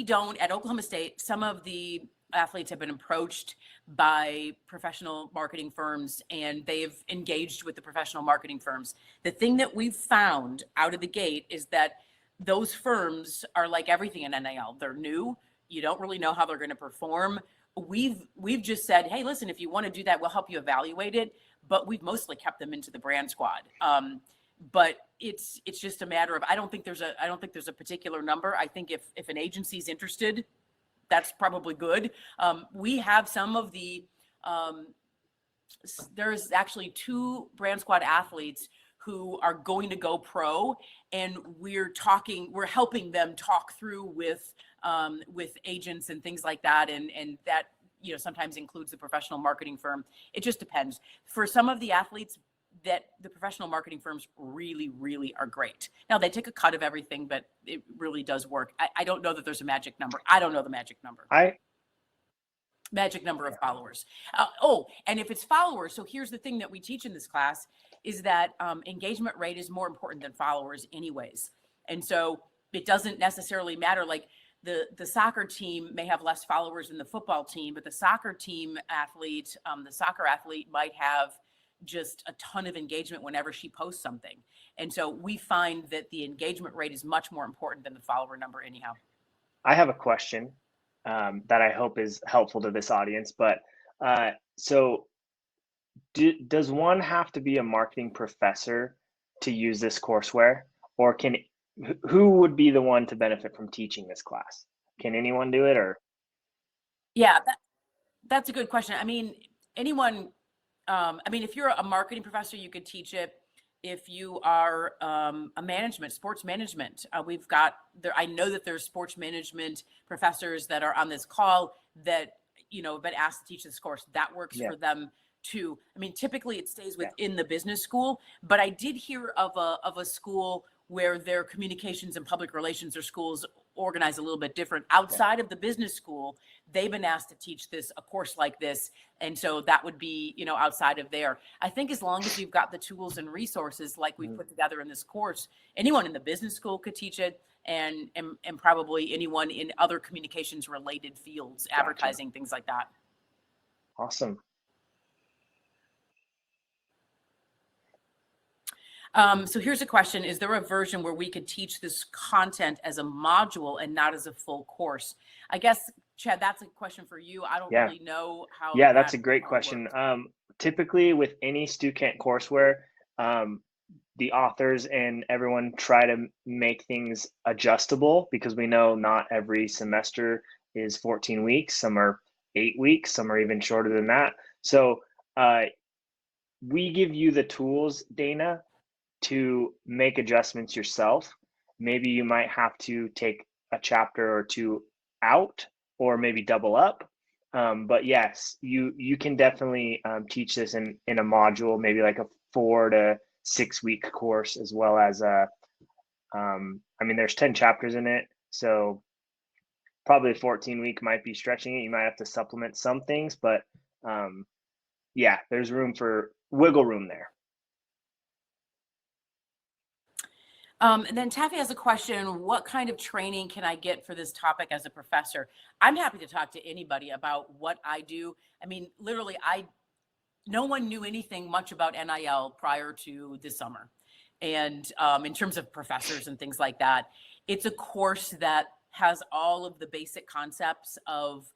S3: don't, at Oklahoma State, some of the athletes have been approached by professional marketing firms and they've engaged with the professional marketing firms. The thing that we've found out of the gate is that those firms are like everything in NIL. They're new. You don't really know how they're going to perform. We've just said, hey, listen, if you want to do that, we'll help you evaluate it. But we've mostly kept them into the brand squad. But it's just a matter of, I don't think there's a particular number. I think if an agency's interested, that's probably good. We have some of the, there's actually 2 brand squad athletes who are going to go pro, and we're helping them talk through with agents and things like that. And that, sometimes includes the professional marketing firm. It just depends. For some of the athletes, that the professional marketing firms really, really are great. Now they take a cut of everything, but it really does work. I don't know that there's a magic number. I don't know the magic number. magic number of followers. And if it's followers, so here's the thing that we teach in this class is that engagement rate is more important than followers anyways. And so it doesn't necessarily matter. Like the soccer team may have less followers than the football team, but the soccer team athlete, the soccer athlete might have just a ton of engagement whenever she posts something. And so we find that the engagement rate is much more important than the follower number anyhow.
S1: I have a question that I hope is helpful to this audience, but so does one have to be a marketing professor to use this courseware, or who would be the one to benefit from teaching this class? Can anyone do it, or?
S3: Yeah, that's a good question. I mean, anyone, if you're a marketing professor, you could teach it. If you are sports management, we've got there. I know that there's sports management professors that are on this call that, have been asked to teach this course. That works for them too. I mean, typically it stays within the business school, but I did hear of a school where their communications and public relations or schools organize a little bit different. Outside of the business school, they've been asked to teach a course like this. And so that would be, outside of there. I think as long as you've got the tools and resources like we put together in this course, anyone in the business school could teach it, and probably anyone in other communications related fields, advertising, things like that.
S1: Awesome.
S3: So here's a question. Is there a version where we could teach this content as a module and not as a full course? I guess, Chad, that's a question for you. I don't really know how.
S1: Yeah, that's a great question. Typically with any StuCamp courseware, the authors and everyone try to make things adjustable, because we know not every semester is 14 weeks. Some are 8 weeks, some are even shorter than that. So we give you the tools, Dana, to make adjustments yourself. Maybe you might have to take a chapter or two out, or maybe double up. But yes, you can definitely teach this in a module, maybe like a 4 to 6 week course, as well as there's 10 chapters in it, so probably 14 week might be stretching it. You might have to supplement some things, but there's room for wiggle room there.
S3: And then Taffy has a question. What kind of training can I get for this topic as a professor? I'm happy to talk to anybody about what I do. I mean, literally, no one knew anything much about NIL prior to this summer. And in terms of professors and things like that, it's a course that has all of the basic concepts of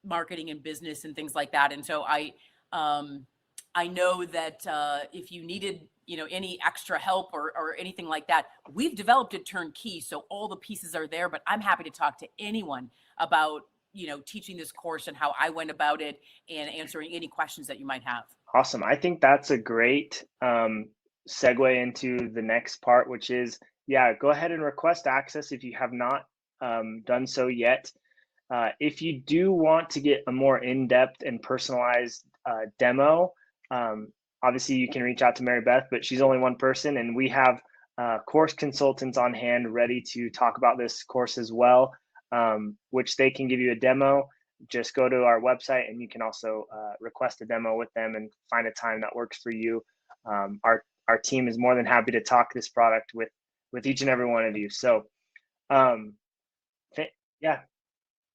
S3: marketing and business and things like that. And so I know that if you needed any extra help or anything like that, we've developed it turnkey. So all the pieces are there, but I'm happy to talk to anyone about, teaching this course and how I went about it and answering any questions that you might have.
S1: Awesome. I think that's a great segue into the next part, which is, go ahead and request access if you have not done so yet. If you do want to get a more in-depth and personalized demo, obviously you can reach out to Maribeth, but she's only one person, and we have course consultants on hand ready to talk about this course as well, which they can give you a demo. Just go to our website and you can also request a demo with them and find a time that works for you. Our team is more than happy to talk this product with each and every one of you. So yeah.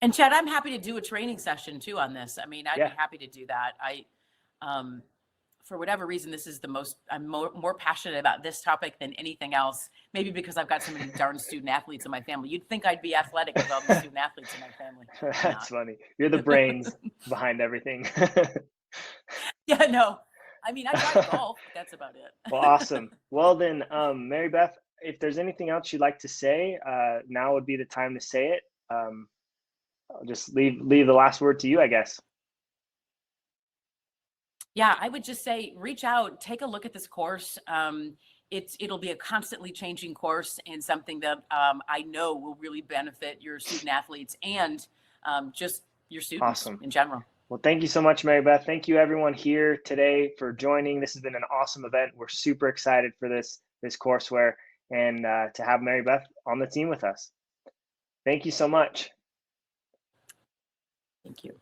S3: And Chad, I'm happy to do a training session too on this. I mean, I'd be happy to do that. For whatever reason, this is I'm more passionate about this topic than anything else. Maybe because I've got so many darn student athletes in my family. You'd think I'd be athletic with all the student athletes in my family.
S1: That's funny. You're the brains behind everything.
S3: Yeah, no. I mean, I drive golf, but that's about it.
S1: Well, awesome. Well then, Maribeth, if there's anything else you'd like to say, now would be the time to say it. I'll just leave the last word to you, I guess.
S3: Yeah, I would just say, reach out, take a look at this course. It'll be a constantly changing course, and something that I know will really benefit your student athletes and just your students in general.
S1: Well, thank you so much, Maribeth. Thank you everyone here today for joining. This has been an awesome event. We're super excited for this courseware and to have Maribeth on the team with us. Thank you so much.
S3: Thank you.